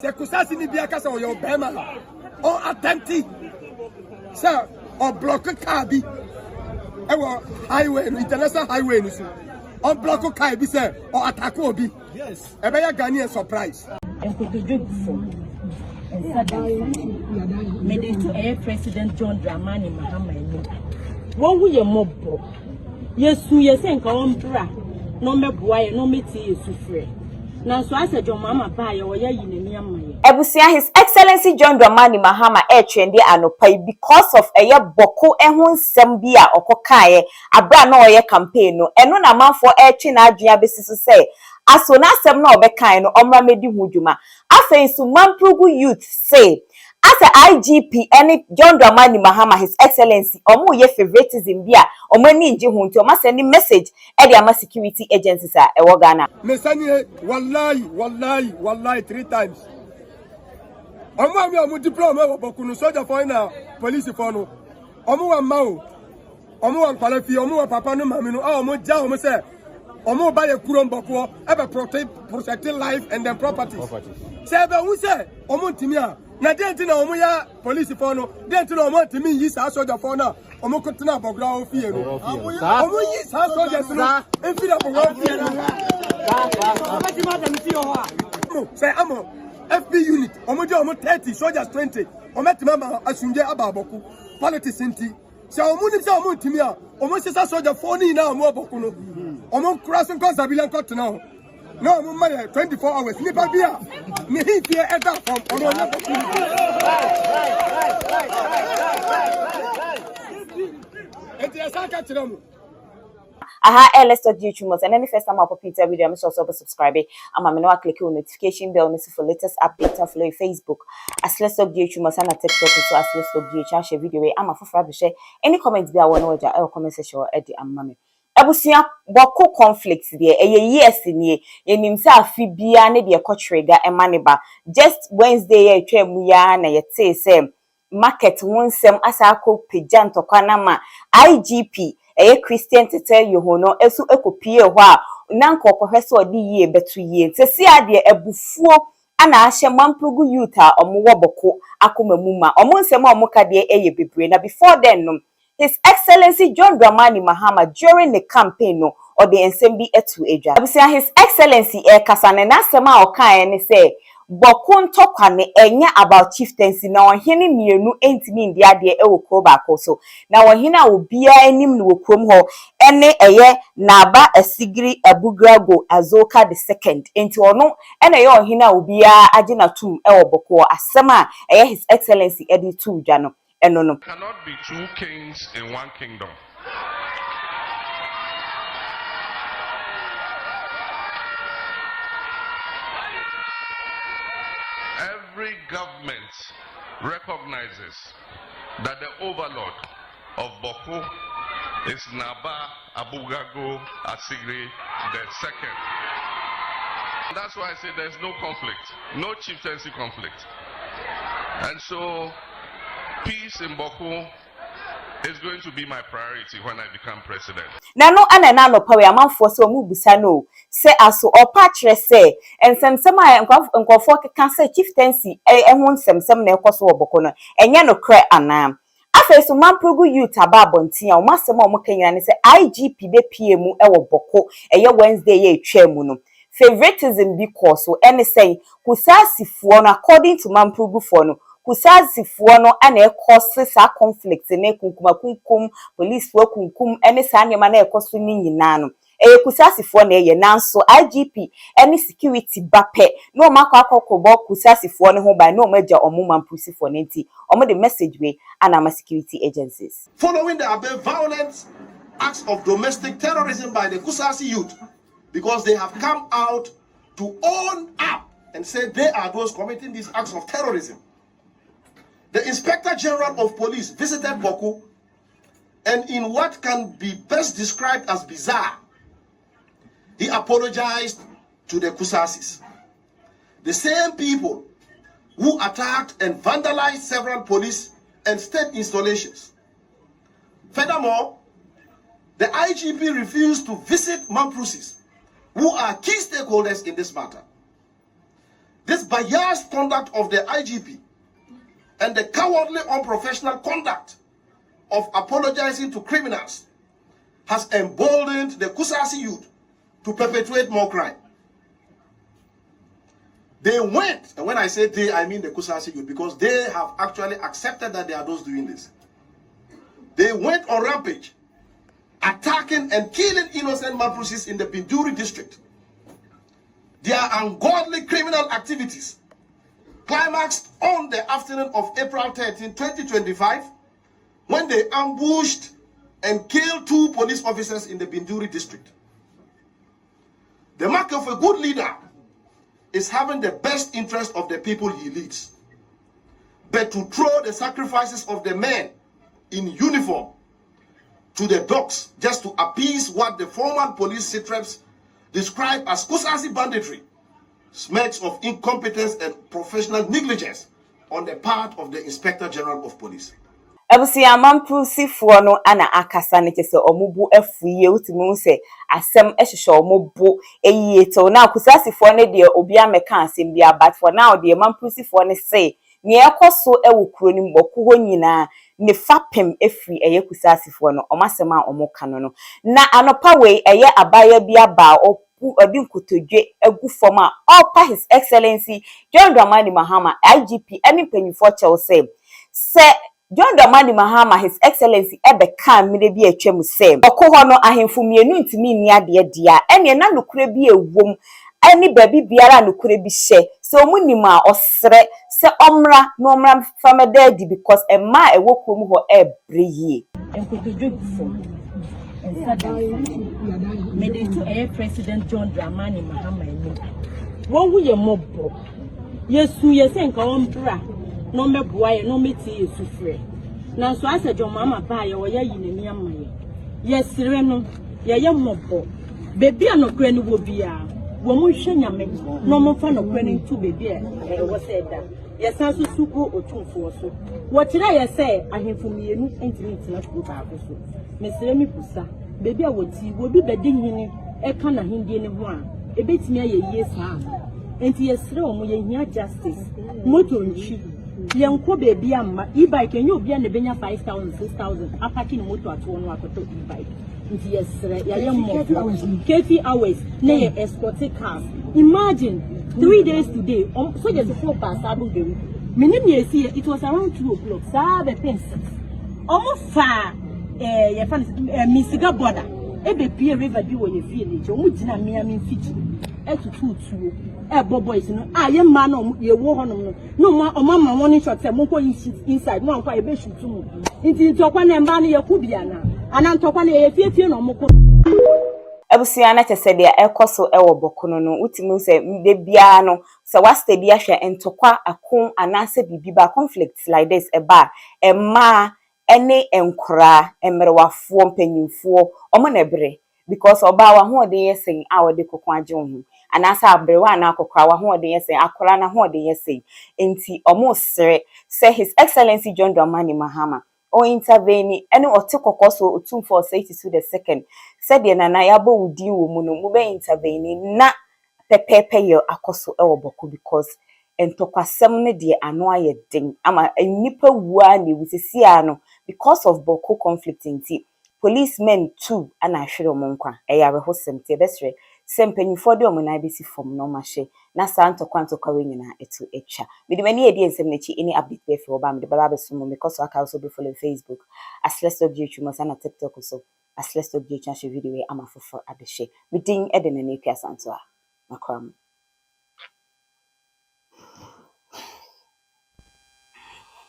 The kusasi ni biaka sa oyo bema or attempting sir or block car bi ewo highway international highway ni so or block car bi sir or attack obi yes e be ya Ghanaian surprise and to do before and suddenly made to a President Prez.Mahama IGP what we mob yesu yesen ka on bra no meboa no meti yesu frɛ. Now, so I said, your mama buy or ya Ebusia, His Excellency Prez.Mahama ghtrend anopai because of a year boko ehun sembia okokaye abra no ye campaign no eno na man for ghtrend adua besiso say aso na asem na obekan no omra medi hudwuma afei so Mamprugu Youths say as a IGP any Prez.Mahama His Excellency omo ye favoritism bia omani nji hu nti oma send message e dey ama security agencies a e wo Ghana mesanye wallahi 3 times omo diploma wo boku no soldier for na police for no omo wa mawo omo wa kwalafi omo wa papa no mami no omo ja omo say omo ba ye kuro mboko e be protecting life and then properties say be hu say omo ntimi a na denti na omo ya police for no denti na omo ntimi yi sa soldier for na omo kotuna abogra ofie no omo yi sa soldier no enfira abogra ofie no say amo FB unit omo 30 soldiers 20 omo timama asunje ababoku politics nti say omo ni say omo ntimi a omo sisa soldier for ni na omo aboku no omo crossing cause civilian court now no omo mare 24 hours ni pa bia ni hit here enter from omo na aha let's talk YouTube and any first time I pop into a video I'm also subscribe and I'm gonna click on notification bell for latest updates and follow Facebook as let's talk YouTube and TikTok so as let's talk YouTube share video I'm a for share any comments be I want to comment section or edit and mama Ebusia boko conflicts there years ni enim say afibia na de trigger emaneba just Wednesday ye twam ya na yete say market wonsem asako pagant okwanama IGP Christian to tell you no esu ekopie ho a nanko kohwese odi yie betu yie sesi ade ebufuo ana ahye Mamprugu Youth a omo boko akomamuma omo nsem a omo ka de eye bebre na before then no His Excellency Prez.Mahama during the campaign no or the ensemble etu edwa abusia His Excellency kasane na asema okan ne say boko ntokwane enya about chieftaincy na ohene mienu entimi ndi ade ewo kro baako so na ohene a obia anim no wokrom ho ene eye naba asigiri abugrago azoka the second enti ono ene ye ohene a obia age na tum ewo boko asema eye His Excellency edi tu dwa no eno no cannot be 2 kings in 1 kingdom. Every government recognizes that the overlord of Boko is Naba Abugago Asigri II. That's why I say there's no conflict, no chieftaincy conflict. And so peace in Boko is going to be my priority when I become president. Na no anana no pawe amanfo se omu busa no se aso opa kire se ensemsem a nkofo keka se chieftaincy ehun nsemsem na ekoso oboko no enye no kre anam afa so Mamprugu Youth ababontia o masem o mokanyina ne se IGP be PM ewo boko eye Wednesday ye twam no favoritism because so any say kusasifuo no according to Mamprugu for no kusasifuo no ana ekoso sa conflict na kunkum police fo kunkum ene sa nyema na ekoso ni nyina no kusasifuo na ye nanso IGP any security bape no makwa akokobo kusasifuo ne ho ba no maja omo mampusifo na nti omo the message we ana ma security agencies following the above violent acts of domestic terrorism by the Kusasi youth because they have come out to own up and say they are those committing these acts of terrorism. The Inspector General of Police visited Bawku, and in what can be best described as bizarre, he apologized to the Kusasis. The same people who attacked and vandalized several police and state installations. Furthermore, the IGP refused to visit Mamprusis, who are key stakeholders in this matter. This biased conduct of the IGP and the cowardly unprofessional conduct of apologizing to criminals has emboldened the Kusasi youth to perpetrate more crime. They went, and when I say they, I mean the Kusasi youth, because they have actually accepted that they are those doing this. They went on rampage, attacking and killing innocent Mamprusis in the Binduri district. Their ungodly criminal activities climaxed on the afternoon of April 13, 2025, when they ambushed and killed 2 police officers in the Binduri district. The mark of a good leader is having the best interest of the people he leads. But to throw the sacrifices of the men in uniform to the dogs just to appease what the former police sitrams describe as Kusasi banditry smacks of incompetence and professional negligence on the part of the Inspector General of Police. Ebusia Mamprusi no ana akasa ne kese omubu afuye utimi se asem ehhehye omubu eyiye to na kusasifo ne de obi ameka asem bia but for now de Mamprusi ne say ne ekoso ewo kuro ni mboku ho nyina ne fapem efri eye kusasifo no omasem a omoka no na anopa we eye abaya bia ba odi nkotodwe egu fom a opa His Excellency John Dramani Mahama IGP any penyifo chelse se John Dramani Mahama His Excellency Ebeka mire bi atwam se okoho no ahemfo mienu ntimi ni ade dia ene na nokure bi ewom ani baby biara nokure bi hye se omunima osre se omra no omra fameda di because emma ewokom ho ebreye enkotodwefo mede to President John Dramani Mahama wo wu ye mobbo yesu yesenka ombra no meboa ye no meti yesu frɛ na so asa John Mahama ba ye wo ye yinani amaye yesire no ye ye mobbo bebi anokra ni wo bia wo mu hwɛ nyame no mo fa nokra ni ntu bebi wo se da yesa so suko otumfo so wo kire ye se ahemfo mienu entimi ntina ko ba ko so mesire mi pusa bebi a woti wo bi bedi hini eka na hindie ne ho a ebetimi aye yie saa enti yesire wo mo ye hia justice moto nchi yenko baby amma e-bike enye obi na benya 5,000 6,000 apaki ni moto ato no akoto e-bike nti yesre ya yemmo KT hours na ye escort cars imagine 3 days today so just 4 pass adu gemu minim ye see it was around 2 o'clock sa be pence fa ye fan misiga border ebe pie river bi wo ye village omu gina miami fiji etututuo boys no ye ma no ye wo honom no ma omama won short say monko inside no anko e be shoot mu nti ntokwa na mba no ye ku bia na ana ntokwa na ye fiefie no moko Ebusia na chese dia ekoso ewo bokono no utimi se de bia no se wasta bia hwe entokwa akon anase bibiba conflicts like this eba emma ene enkura emerewafo mpanyimfo omo na bere because oba wa ho de yesen a wode kokon age ho anasa abrewa na akokra wa ho de yesen akora na ho de yesen enti omo sere say His Excellency John Dramani Mahama o intervene ene otekokoso otumfo say the second said de na yabo wudi wo mu no mu be intervene na pepepe yo akoso ewo boku because entokwasem ne de ano aye den ama nipa wua ne wusisi ano because of Boku conflict inti policemen too ana ahwere omonkwa eyare hosem te besre sempanyifo de omona bisi fom no mahye na santo kwantokwa we nyina etu etwa midimani edi ensem nechi any update be for oba midibaba besumo because aka also be follow Facebook aslesto ghtrends sana TikTok so aslesto ghtrends video we ama fofo abehye midin ede na nekwa santo a makram